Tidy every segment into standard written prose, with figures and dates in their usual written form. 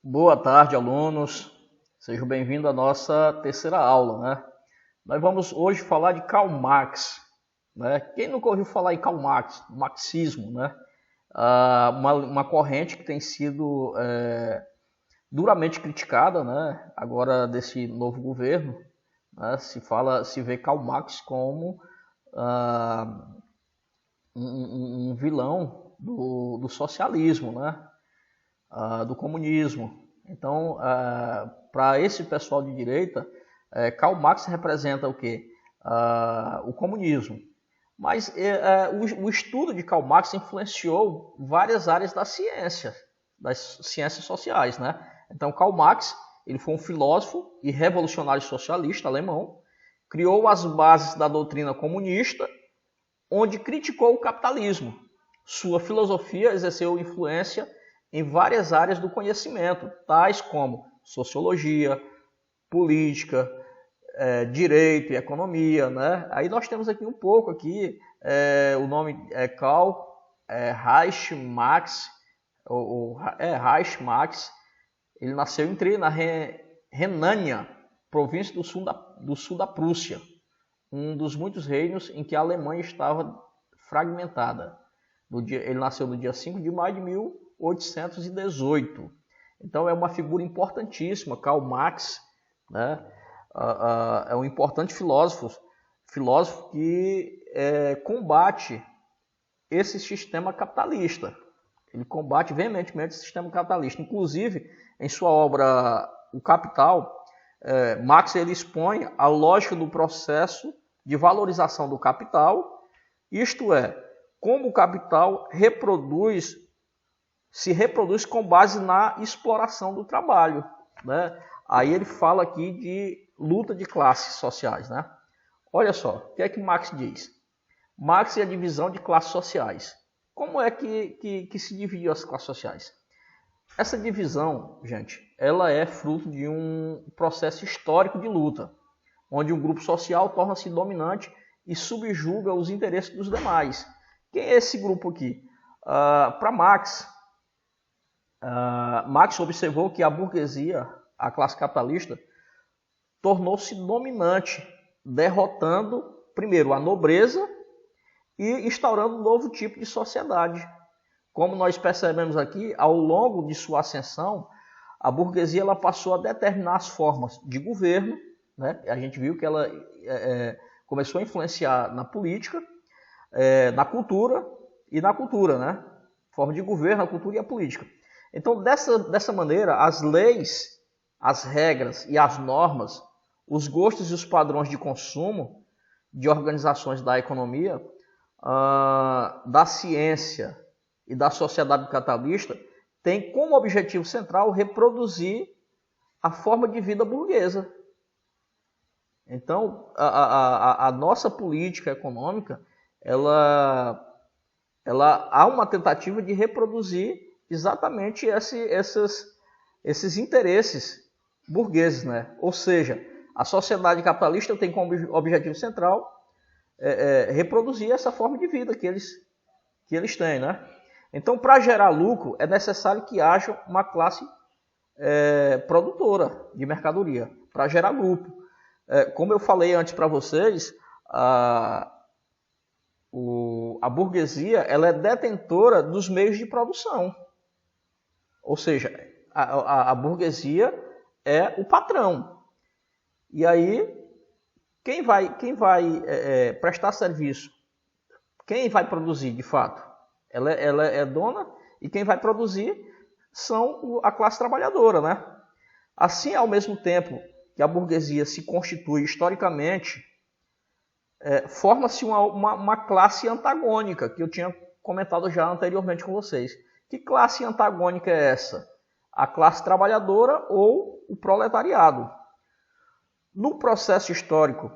Boa tarde, alunos. Sejam bem-vindos à nossa terceira aula, né? Nós vamos hoje falar de Karl Marx, né? Quem nunca ouviu falar em Karl Marx, marxismo, né? Uma corrente que tem sido duramente criticada, né? Agora desse novo governo, né? Se vê Karl Marx como um vilão do socialismo, né? Do comunismo. Então, para esse pessoal de direita, Karl Marx representa o quê? O comunismo. Mas o estudo de Karl Marx influenciou várias áreas da ciência, das ciências sociais, né? Então, Karl Marx, ele foi um filósofo e revolucionário socialista alemão, criou as bases da doutrina comunista, onde criticou o capitalismo. Sua filosofia exerceu influência em várias áreas do conhecimento, tais como sociologia, política, direito e economia, né? Aí nós temos aqui um pouco o nome é Karl Reich Marx, Reich Marx. Ele nasceu na Renânia, província do sul da Prússia, um dos muitos reinos em que a Alemanha estava fragmentada. Ele nasceu no dia 5 de maio de 1818. Então é uma figura importantíssima. Karl Marx, né? É um importante filósofo que combate esse sistema capitalista. Ele combate veementemente esse sistema capitalista. Inclusive, em sua obra O Capital, Marx ele expõe a lógica do processo de valorização do capital, isto é, como o capital se reproduz com base na exploração do trabalho, né? Aí ele fala aqui de luta de classes sociais, né? Olha só, o que é que Marx diz? Marx é a divisão de classes sociais. Como é que se dividiu as classes sociais? Essa divisão, gente, ela é fruto de um processo histórico de luta, onde um grupo social torna-se dominante e subjuga os interesses dos demais. Quem é esse grupo aqui? Para Marx, Marx observou que a burguesia, a classe capitalista, tornou-se dominante, derrotando, primeiro, a nobreza e instaurando um novo tipo de sociedade. Como nós percebemos aqui, ao longo de sua ascensão, a burguesia ela passou a determinar as formas de governo, né? A gente viu que ela começou a influenciar na política, na cultura, né? Forma de governo, a cultura e a política. Então, dessa maneira, as leis, as regras e as normas, os gostos e os padrões de consumo de organizações da economia, da ciência e da sociedade capitalista têm como objetivo central reproduzir a forma de vida burguesa. Então, a nossa política econômica, ela há uma tentativa de reproduzir exatamente esses interesses burgueses, né? Ou seja, a sociedade capitalista tem como objetivo central reproduzir essa forma de vida que eles têm, né? Então, para gerar lucro, é necessário que haja uma classe produtora de mercadoria, para gerar lucro. Como eu falei antes para vocês, a burguesia ela é detentora dos meios de produção. Ou seja, a burguesia é o patrão. E aí, quem vai prestar serviço? Quem vai produzir, de fato? Ela é dona e quem vai produzir são a classe trabalhadora, né? Assim, ao mesmo tempo que a burguesia se constitui historicamente, forma-se uma classe antagônica, que eu tinha comentado já anteriormente com vocês. Que classe antagônica é essa? A classe trabalhadora ou o proletariado? No processo histórico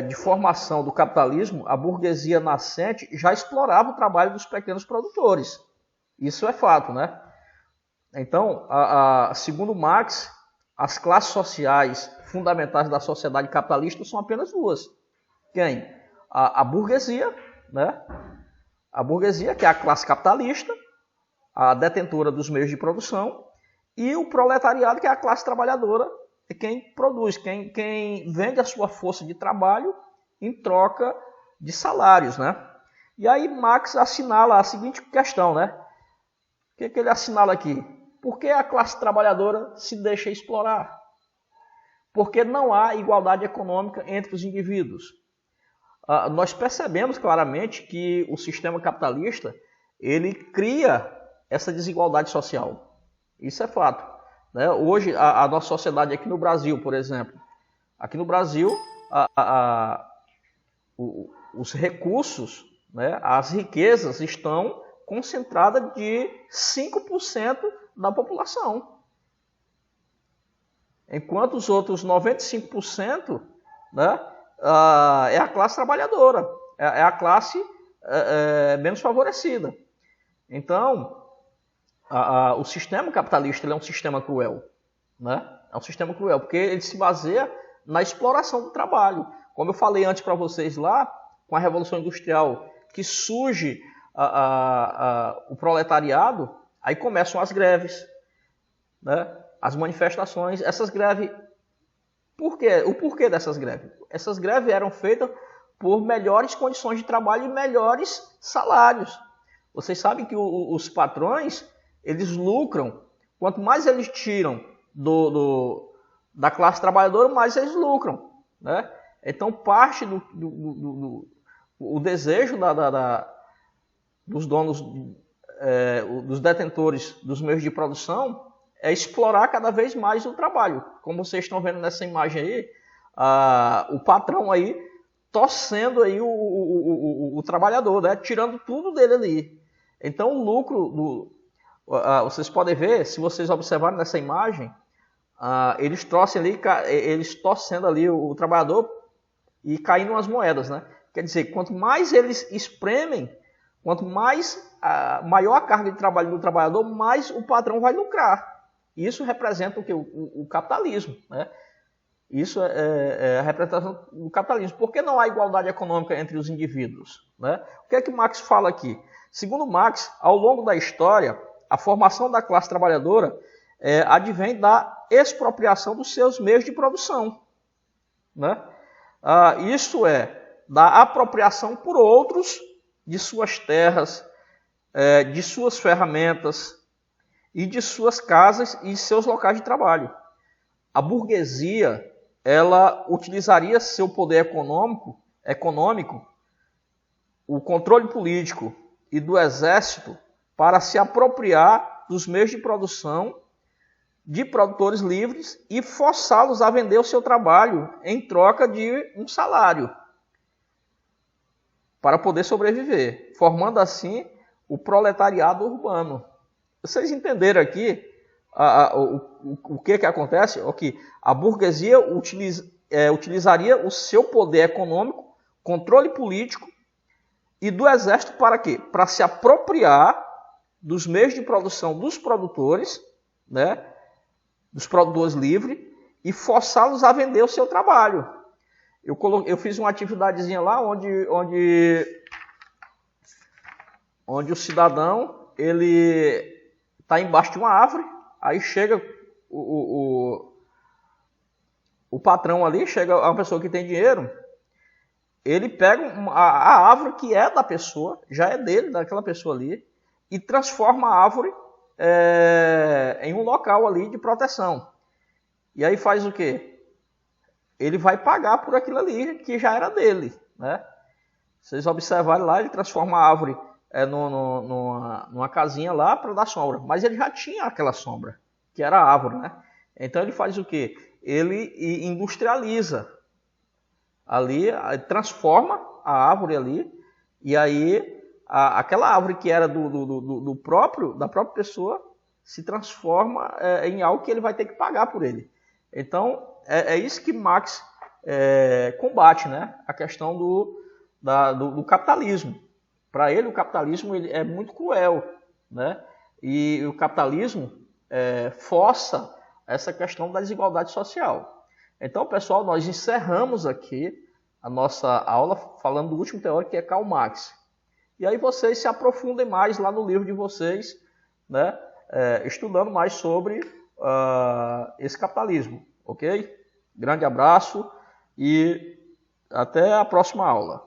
de formação do capitalismo, a burguesia nascente já explorava o trabalho dos pequenos produtores. Isso é fato, né? Então, segundo Marx, as classes sociais fundamentais da sociedade capitalista são apenas duas. Quem? A burguesia, né? A burguesia, que é a classe capitalista, a detentora dos meios de produção, e o proletariado, que é a classe trabalhadora, é quem produz, quem vende a sua força de trabalho em troca de salários, né? E aí Marx assinala a seguinte questão, né? O que ele assinala aqui? Por que a classe trabalhadora se deixa explorar? Porque não há igualdade econômica entre os indivíduos. Nós percebemos claramente que o sistema capitalista ele cria essa desigualdade social. Isso é fato, né? Hoje, a nossa sociedade aqui no Brasil, por exemplo, aqui no Brasil, os recursos, né, as riquezas estão concentradas de 5% da população. Enquanto os outros 95%, né, é a classe trabalhadora, é a classe menos favorecida. Então, o sistema capitalista ele é um sistema cruel, né? É um sistema cruel, porque ele se baseia na exploração do trabalho. Como eu falei antes para vocês lá, com a Revolução Industrial, que surge o proletariado, aí começam as greves, né? As manifestações, essas greves. Por quê? O porquê dessas greves? Essas greves eram feitas por melhores condições de trabalho e melhores salários. Vocês sabem que os patrões, eles lucram. Quanto mais eles tiram da classe trabalhadora, mais eles lucram, né? Então, parte o desejo dos donos, dos detentores dos meios de produção, é explorar cada vez mais o trabalho. Como vocês estão vendo nessa imagem aí, o patrão aí torcendo aí o trabalhador, né? Tirando tudo dele ali. Então o lucro, vocês podem ver, se vocês observarem nessa imagem, eles torcendo ali o trabalhador e caindo umas moedas, né? Quer dizer, quanto mais eles espremem, quanto maior a carga de trabalho do trabalhador, mais o patrão vai lucrar. Isso representa o quê? O capitalismo, né? Isso é a representação do capitalismo. Por que não há igualdade econômica entre os indivíduos, né? O que é que Marx fala aqui? Segundo Marx, ao longo da história, a formação da classe trabalhadora advém da expropriação dos seus meios de produção, né? Isto é, da apropriação por outros de suas terras, de suas ferramentas e de suas casas e seus locais de trabalho. A burguesia, ela utilizaria seu poder econômico, o controle político e do exército para se apropriar dos meios de produção de produtores livres e forçá-los a vender o seu trabalho em troca de um salário para poder sobreviver, formando assim o proletariado urbano. Vocês entenderam aqui o que acontece? Que a burguesia utilizaria o seu poder econômico, controle político e do exército para quê? Para se apropriar dos meios de produção dos produtores, né? Dos produtores livres, e forçá-los a vender o seu trabalho. Eu fiz uma atividadezinha lá onde o cidadão ele está embaixo de uma árvore, aí chega o patrão ali, chega uma pessoa que tem dinheiro, ele pega a árvore que é da pessoa, já é dele, daquela pessoa ali, e transforma a árvore em um local ali de proteção. E aí faz o quê? Ele vai pagar por aquilo ali que já era dele, né? Vocês observarem lá, ele transforma a árvore numa casinha lá para dar sombra. Mas ele já tinha aquela sombra, que era a árvore, né? Então ele faz o quê? Ele industrializa ali, transforma a árvore ali, e aí aquela árvore que era da própria pessoa se transforma em algo que ele vai ter que pagar por ele. Então é isso que Marx combate, né? A questão do capitalismo. Para ele, o capitalismo ele é muito cruel, né? E o capitalismo força essa questão da desigualdade social. Então, pessoal, nós encerramos aqui a nossa aula falando do último teórico, que é Karl Marx. E aí vocês se aprofundem mais lá no livro de vocês, né? Estudando mais sobre esse capitalismo, ok? Grande abraço e até a próxima aula.